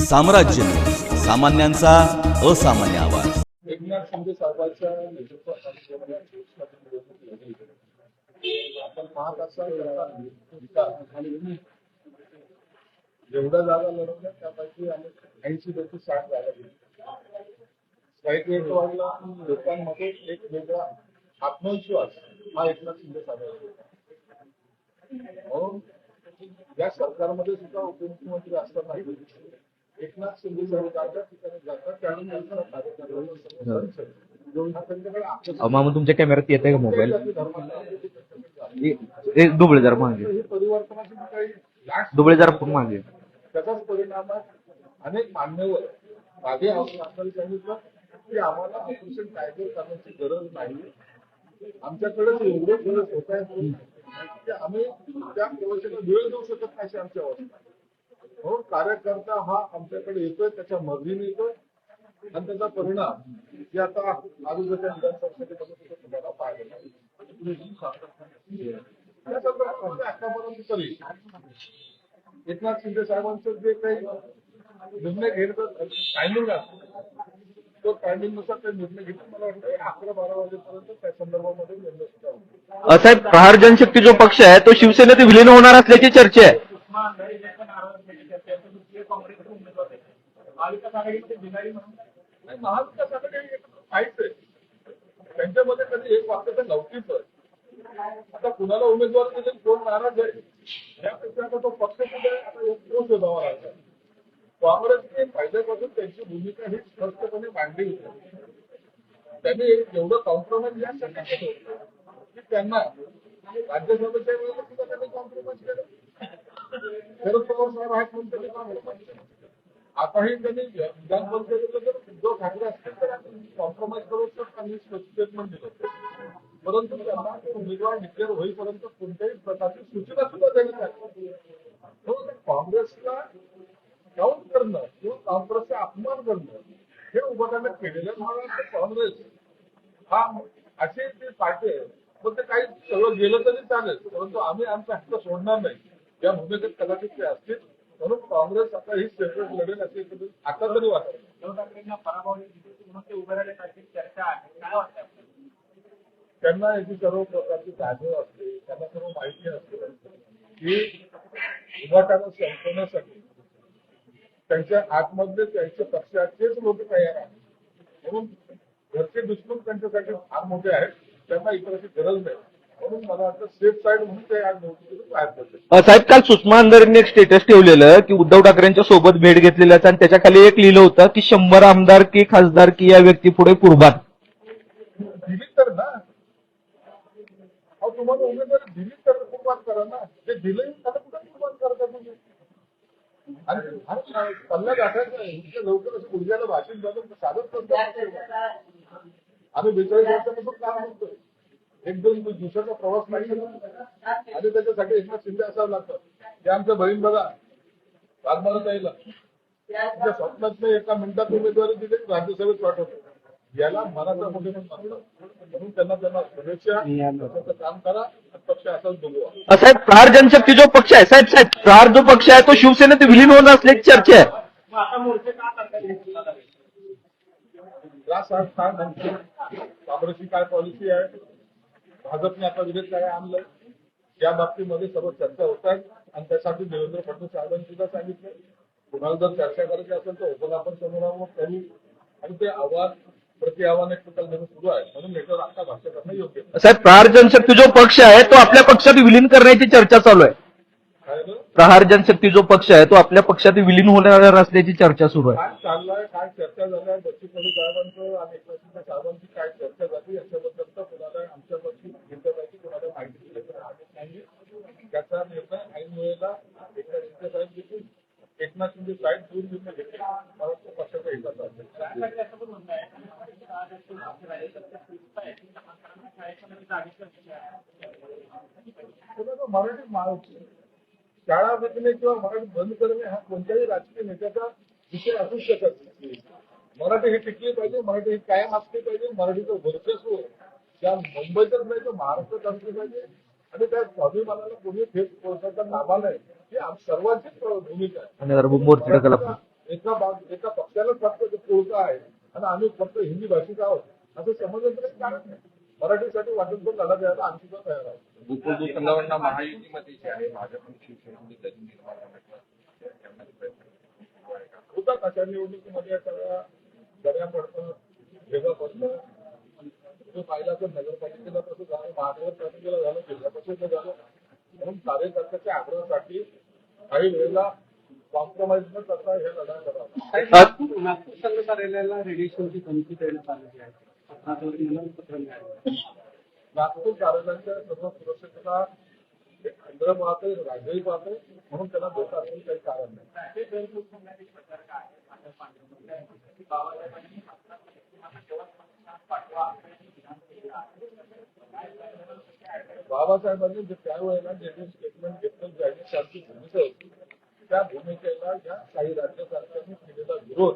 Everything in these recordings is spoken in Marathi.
साम्राज्य, सामान्यांचा असामान्य आवाज. एकनाथ शिंदे साहेबांच्या नेतृत्वाखाली आपण पाहत असाल जेवढ्या जागा लढवल्या त्यापैकी आम्ही 80 60 जागा दिल्या. स्ट्राईक रेट वाढला, लोकांमध्ये एक वेगळा आत्मविश्वास हा एकनाथ शिंदे साहेबांचा. या सरकारमध्ये सुद्धा उपमुख्यमंत्री असताना एकनाथ शिंदे साहेब ज्या ठिकाणी जातात मामा तुमच्या कॅमेऱ्यात येते का मोबाईल दुबळे जरा मागे दुबळे जरा मागे. त्याचाच परिणाम अनेक मान्यवर मागे असताना सांगितलं की आम्हाला ऑपरेशन कायदे करण्याची गरज नाही, आमच्याकडे एवढे गरज होत आहे की आम्ही त्या प्रवेशाला वेळ देऊ शकत नाही आमच्या अवस्था. हो, कार्यकर्ता हा आमच्याकडे येतोय, त्याच्या मर्जीने येतोय आणि त्याचा परिणाम जे आता आजूबाजूच्या विधानसभेमध्ये तुम्हाला पाहायला या संदर्भामध्ये आतापर्यंत तरी एकनाथ शिंदे साहेबांचं जे काही निर्णय घेण्याचा टायमिंग असतो तो टायमिंग नुसार ते निर्णय घेतले. मला वाटतं 11-12 वाजेपर्यंत त्या संदर्भामध्ये निर्णय सुद्धा होतो. साहेब, प्रहार जनशक्ती जो पक्ष आहे तो शिवसेनेत विलीन होणार असल्याची चर्चा आहे. महाविकास आघाडी काहीच आहे त्यांच्यामध्ये कधी एक वाक्य तर नव्हतीच. आता कुणाला उमेदवार दिले कोण नाराज आहे यापेक्षा आता तो पक्ष कुठे आता एक तो शोधावा लागला. काँग्रेसने पहिल्यापासून त्यांची भूमिका ही स्पष्टपणे मांडली होती. त्यांनी जेवढं कॉम्प्रोमाइज यासाठी केलं की त्यांना राज्यसभेच्या वेळेला सुद्धा त्यांनी कॉम्प्रोमाइज केलं. शरद पवार साहेब आहेत म्हणून त्यांनी कॉम्प्रोमाइज केलं. आताही त्यांनी विधान परिषदेला जर उद्धव ठाकरे असतील तर कॉम्प्रोमाइज करून त्यांनी स्टेटमेंट दिलं, परंतु त्यांना उमेदवार डिक्लेअर होईपर्यंत कोणत्याही प्रकारची सूचना सुद्धा देण्यात आली. काँग्रेसला काउंट करणं किंवा काँग्रेसचा अपमान करणं हे उभाटाने केलेलं. मला काँग्रेस हा अशी ती पार्टी आहे पण ते काही सगळं गेलं तरी चालेल, परंतु आम्ही आमचा हक्क सोडणार नाही या भूमिकेत कदाचित ते असतील. म्हणून काँग्रेस आता ही सेपरेट लढेल असे आता तरी वाटत. त्यांना याची सर्व प्रकारची जाणीव असते, त्यांना सर्व माहिती असते की उभाटाला संपवण्यासाठी त्यांच्या आतमध्ये त्यांचे पक्षाचेच लोक तयार आहेत. म्हणून घरचे दुश्मन त्यांच्यासाठी फार मोठे आहेत, त्यांना इतरांची गरज नाही. म्हणून मला वाटतं सेफ साईड म्हणून ते आज निवडणुकीतून बाहेर पडले. साहेब, काल सुषमा अंधारेंनी एक स्टेटस ठेवलेलं की उद्धव ठाकरेंच्या सोबत भेट घेतलेल्याचं आणि त्याच्या खाली एक लिहिलं होतं की 100 आमदारकी खासदारकी या व्यक्ती पुढे कुर्बान. दिली तर ना तुम्हाला उमेदवारी दिली तर कुर्बान करा ना. ते दिलंही त्याला कुठं कुर्बान करता तुम्ही आणि पल्ला गाठायचं इतक्या लवकर असं ऊर्जाला भाषण झालं साधत करतो. आम्ही 42 वर्षापासून काम करतोय. एक-दोन दिवसाचा प्रवास नाही आणि त्याच्यासाठी एकनाथ शिंदे असावं लागतं. ते आमच्या बहीण बघा वाघमारा ताईला तुमच्या स्वप्नात एका मिनिटात उमेदवारी दिली राज्यसभेत पाठवतो. याला मनाचा मोठे म्हणतात. म्हणून त्यांना शुभेच्छा. काम करा, पक्ष असाच बघूया. साहेब, प्रहार जनशक्ती जो पक्ष आहे साहेब प्रहार जो पक्ष आहे तो शिवसेनेत विलीन होणार असल्याची चर्चा आहे. काँग्रेसची काय पॉलिसी आहे, भाजपने आता विधेयक काय आणलं या बाबतीमध्ये सर्व चर्चा होत आहेत आणि त्यासाठी देवेंद्र फडणवीस साहेबांनी सुद्धा सांगितलं कुणाला जर चर्चा करायची असेल तर ओपन आपण समोरावर करू आणि ते आव्हान प्रति आव्हान एक प्रकार घेऊन सुरू आहे. म्हणून याच्यावर आता भाष्य करणं योग्य. साहेब, प्रहार जनशक्ती जो पक्ष आहे तो आपल्या पक्षात विलीन करण्याची चर्चा चालू आहे. प्रहार जनशक्ती जो पक्ष आहे तो आपल्या पक्षात विलीन होणार असल्याची चर्चा सुरू आहे. काय चाललंय, काय चर्चा झाल्या बच्चूकडे साहेबांचं आणि एकनाथ शिंदे साहेबांची काय चर्चा झाली याच्याबद्दल तर कुणाला आमच्या पक्षी घेतलं पाहिजे, कुणाला माहिती दिली नाही. त्याचा निर्णय ऐन वेळेला एकनाथ शिंदे साहेब देखील एकनाथ शिंदे साहेब दूर निर्णय घेतले. मला तो पक्षाचा हिस्सा असेल. मराठी शाळा बदलणे किंवा मराठी बंद करणे हा कोणत्याही राजकीय नेत्याचा विषय असू शकत नाही. मराठी ही टिकली पाहिजे, मराठी ही कायम असली पाहिजे. मराठीचं वर्चस्व त्या मुंबईतच नाही तर महाराष्ट्रात असलं पाहिजे आणि त्या स्वाभिमानाला कोणी ठेच पोहोचवता कामा नये ही सर्वांचीच भूमिका आहे. एका पक्षालाच फक्त ते कोळका आहे आणि आम्ही फक्त हिंदी भाषिक आहोत असं समजण्याचं काही कारण नाही. मराठीसाठी वाटून पण लढा द्यायला आम्ही सुद्धा तयार आहोत. भूखंडावरना महायुतीमध्ये जे आहे भाजप आणि शिवसेनेमध्ये त्यांनी निर्माण करण्याचा प्रयत्न होतात अशा निवडणुकीमध्ये सगळ्या गड्या पडतं वेगळं पडतं. तुम्ही पाहिला तर नगरपालिकेला कसं झालं, महानगरपालिकेला झालं, जिल्हा परिषदेला झालं. म्हणून कार्यकर्त्याच्या आग्रहासाठी काही वेळेला कॉम्प्रोमाइज न करता हे लढा करावा. नागपूर संघ कार्यालयाला रेडिएशनची धमकी देण्यात आलेली आहे. पत्र मिळालं. नागपूर कार्यालयाच्या सर्व सुरक्षेचा एक केंद्र पाहतोय, राज्यही पाहतोय, म्हणून त्याला धोका असेल काही कारण नाही. बाबासाहेबांनी जे त्यावेळेला जे स्टेटमेंट घेतलं जायची त्यांची भूमिका होती त्या भूमिकेला या काही राज्य सरकारने केलेला विरोध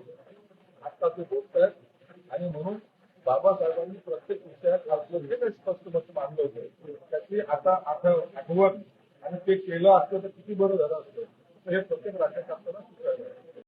आता ते बोलत आहेत आणि म्हणून बाबासाहेबांनी प्रत्येक विषयात आपलं जे काही स्पष्ट मत मांडलं होतं त्याची आता आठवण आणि ते केलं असतं तर किती बरं झालं असतं हे प्रत्येक राज्यकर्त्यांना सुचवायला